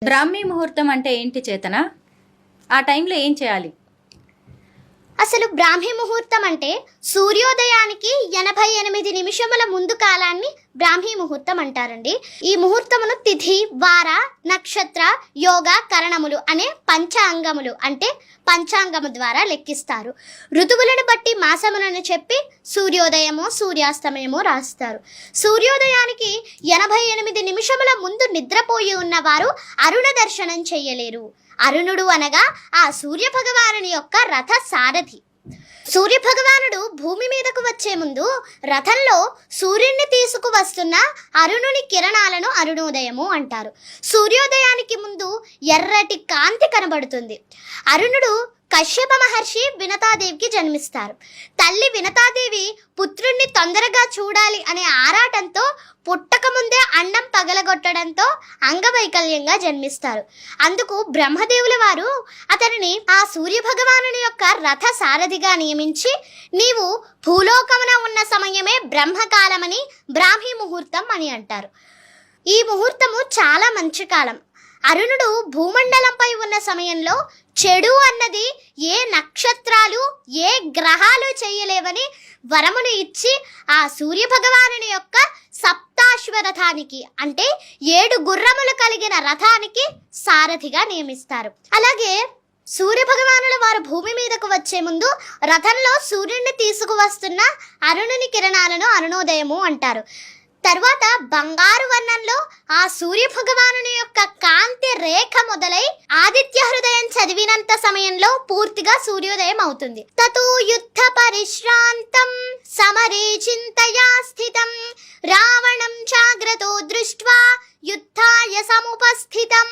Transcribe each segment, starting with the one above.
బ్రాహ్మీ ముహూర్తం అంటే ఏంటి చేతన? ఆ టైంలో ఏం చేయాలి? అసలు బ్రాహ్మీ ముహూర్తం అంటే సూర్యోదయానికి 88 నిమిషముల ముందు కాలాన్ని బ్రాహ్మీ ముహూర్తం అంటారండి. ఈ ముహూర్తమును తిథి, వార, నక్షత్ర, యోగ, కరణములు అనే పంచాంగములు అంటే పంచాంగము ద్వారా లెక్కిస్తారు. ఋతువులను బట్టి మాసములను చెప్పి సూర్యోదయమో సూర్యాస్తమయమో రాస్తారు. సూర్యోదయానికి 88 నిమిషముల ముందు నిద్రపోయి ఉన్నవారు అరుణ దర్శనం చెయ్యలేరు. అరుణుడు అనగా ఆ సూర్య భగవానుని యొక్క రథ సారథి. సూర్య భగవానుడు భూమి మీదకు వచ్చే ముందు రథంలో సూర్యుడిని తీసుకువస్తున్న అరుణుని కిరణాలను అరుణోదయము అంటారు. సూర్యోదయానికి ముందు ఎర్రటి కాంతి కనబడుతుంది. అరుణుడు కశ్యప మహర్షి వినతాదేవికి జన్మిస్తారు. తల్లి వినతాదేవి పుత్రుణ్ణి తొందరగా చూడాలి అనే ఆరాటంతో పుట్టకముందే అండం పగలగొట్టడంతో అంగవైకల్యంగా జన్మిస్తారు. అందుకు బ్రహ్మదేవుల వారు అతనిని ఆ సూర్య భగవానుని యొక్క రథ సారథిగా నియమించి, నీవు భూలోకమున ఉన్న సమయమే బ్రహ్మకాలమని బ్రాహ్మీ ముహూర్తం అని అంటారు. ఈ ముహూర్తము చాలా మంచి కాలం. అరుణుడు భూమండలంపై ఉన్న సమయంలో చెడు అన్నది ఏ నక్షత్రాలు ఏ గ్రహాలు చేయలేవని వరమును ఇచ్చి ఆ సూర్య భగవానుని యొక్క సప్తాశ్వరథానికి అంటే 7 గుర్రములు కలిగిన రథానికి సారథిగా నియమిస్తారు. అలాగే సూర్య భగవానుల వారు భూమి మీదకు వచ్చే ముందు రథంలో సూర్యుడిని తీసుకువస్తున్న అరుణుని కిరణాలను అరుణోదయము అంటారు. తర్వాత బంగారు వర్ణంలో ఆ సూర్య భగవానుని యొక్క కాంతి రేఖ మొదలై ఆదిత్య హృదయం చదివినంత సమయంలో పూర్తిగా సూర్యోదయం అవుతుంది. తతో యుద్ధ పరిశ్రాంతం సమరే చింతయా స్థితం రావణం జాగ్రతో దృష్ట్వా యుద్ధాయ సముపస్థితం.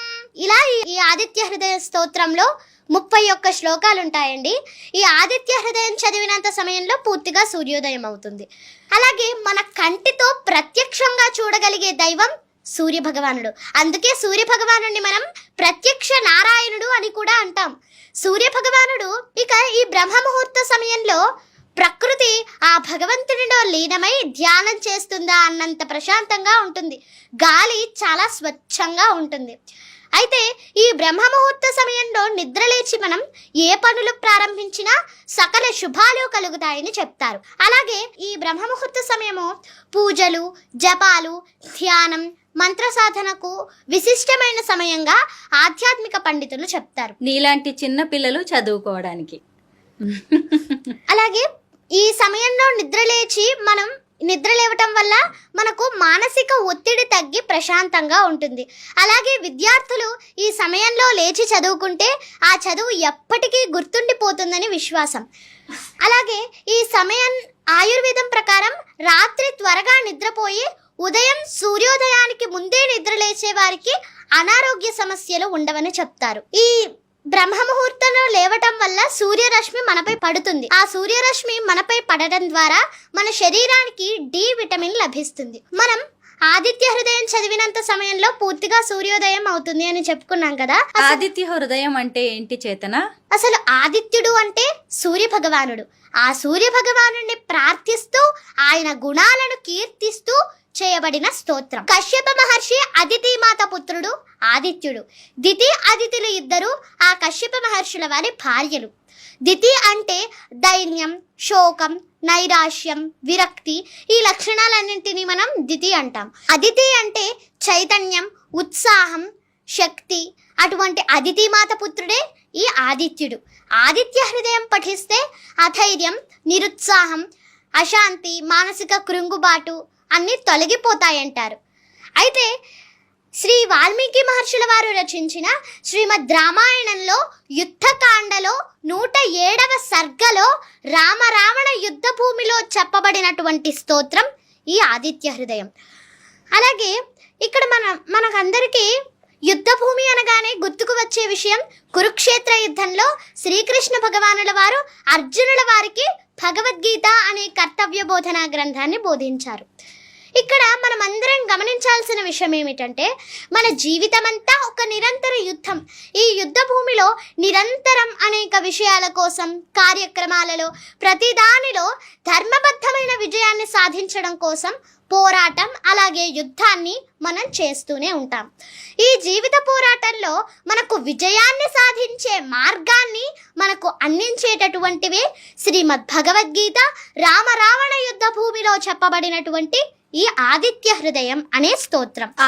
ఇలా ఈ ఆదిత్య హృదయ స్తోత్రంలో 31 శ్లోకాలు ఉంటాయండి. ఈ ఆదిత్య హృదయం చదివినంత సమయంలో పూర్తిగా సూర్యోదయం అవుతుంది. అలాగే మన కంటితో ప్రత్యక్షంగా చూడగలిగే దైవం సూర్య భగవానుడు. అందుకే సూర్య భగవానుడిని మనం ప్రత్యక్ష నారాయణుడు అని కూడా అంటాం. సూర్య భగవానుడు ఇక ఈ బ్రహ్మ ముహూర్త సమయంలో ప్రకృతి ఆ భగవంతునిలో లీనమై ధ్యానం చేస్తుందా అన్నంత ప్రశాంతంగా ఉంటుంది. గాలి చాలా స్వచ్ఛంగా ఉంటుంది. అయితే ఈ బ్రహ్మ ముహూర్త సమయంలో నిద్రలేచి మనం ఏ పనులు ప్రారంభించినా సకల శుభాలు కలుగుతాయని చెప్తారు. అలాగే ఈ బ్రహ్మ ముహూర్త సమయము పూజలు, జపాలు, ధ్యానం, మంత్ర సాధనకు విశిష్టమైన సమయంగా ఆధ్యాత్మిక పండితులు చెప్తారు. నీలాంటి చిన్న పిల్లలు చదువుకోవడానికి. అలాగే ఈ సమయంలో నిద్రలేచి మనం నిద్రలేవటం వల్ల మనకు మానసిక ఒత్తిడి తగ్గి ప్రశాంతంగా ఉంటుంది. అలాగే విద్యార్థులు ఈ సమయంలో లేచి చదువుకుంటే ఆ చదువు ఎప్పటికీ గుర్తుండిపోతుందని విశ్వాసం. అలాగే ఈ సమయం ఆయుర్వేదం ప్రకారం రాత్రి త్వరగా నిద్రపోయి ఉదయం సూర్యోదయానికి ముందే నిద్రలేచే వారికి అనారోగ్య సమస్యలు ఉండవని చెప్తారు. ఈ బ్రహ్మ ముహూర్తంలో లేవటం వల్ల సూర్యరశ్మి మనపై పడుతుంది. ఆ సూర్యరశ్మి మనపై పడటం ద్వారా మన శరీరానికి డి విటమిన్ లభిస్తుంది. మనం ఆదిత్య హృదయం చదివినంత సమయంలో పూర్తిగా సూర్యోదయం అవుతుంది అని చెప్పుకున్నాం కదా. ఆదిత్య హృదయం అంటే ఏంటి చేతన? అసలు ఆదిత్యుడు అంటే సూర్య భగవానుడు. ఆ సూర్య భగవానుడిని ప్రార్థిస్తూ ఆయన గుణాలను కీర్తిస్తూ చేయబడిన స్తోత్రం. కశ్యప మహర్షి అదితి మాత పుత్రుడు ఆదిత్యుడు. దితి అదితులు ఇద్దరు ఆ కశ్యప మహర్షుల వారి భార్యలు. దితి అంటే ధైర్యం, శోకం, నైరాశ్యం, విరక్తి ఈ లక్షణాలన్నింటినీ మనం దితి అంటాం. అదితి అంటే చైతన్యం, ఉత్సాహం, శక్తి. అటువంటి అదితి మాత పుత్రుడే ఈ ఆదిత్యుడు. ఆదిత్య హృదయం పఠిస్తే అధైర్యం, నిరుత్సాహం, అశాంతి, మానసిక కృంగుబాటు అన్నీ తొలగిపోతాయంటారు. అయితే శ్రీ వాల్మీకి మహర్షుల వారు రచించిన శ్రీమద్ రామాయణంలో యుద్ధకాండలో 107వ సర్గలో రామరావణ యుద్ధ భూమిలో చెప్పబడినటువంటి స్తోత్రం ఈ ఆదిత్య హృదయం. అలాగే ఇక్కడ మనకందరికీ యుద్ధ భూమి అనగానే గుర్తుకు వచ్చే విషయం కురుక్షేత్ర యుద్ధంలో శ్రీకృష్ణ భగవానుల వారు అర్జునుల వారికి భగవద్గీత అనే కర్తవ్య బోధనా గ్రంథాన్ని బోధించారు. ఇక్కడ మనం అందరం గమనించాల్సిన విషయం ఏమిటంటే మన జీవితం అంతా ఒక నిరంతర యుద్ధం. ఈ యుద్ధ భూమిలో నిరంతరం అనేక విషయాల కోసం, కార్యక్రమాలలో, ప్రతిదానిలో ధర్మబద్ధమైన విజయాన్ని సాధించడం కోసం పోరాటం, అలాగే యుద్ధాన్ని మనం చేస్తూనే ఉంటాం. ఈ జీవిత పోరాటంలో మనకు విజయాన్ని సాధించే మార్గాన్ని మనకు అందించేటటువంటివే శ్రీమద్ భగవద్గీత, రామ రావణ యుద్ధ భూమిలో చెప్పబడినటువంటి ఈ ఆదిత్య హృదయం అనే స్తోత్రం.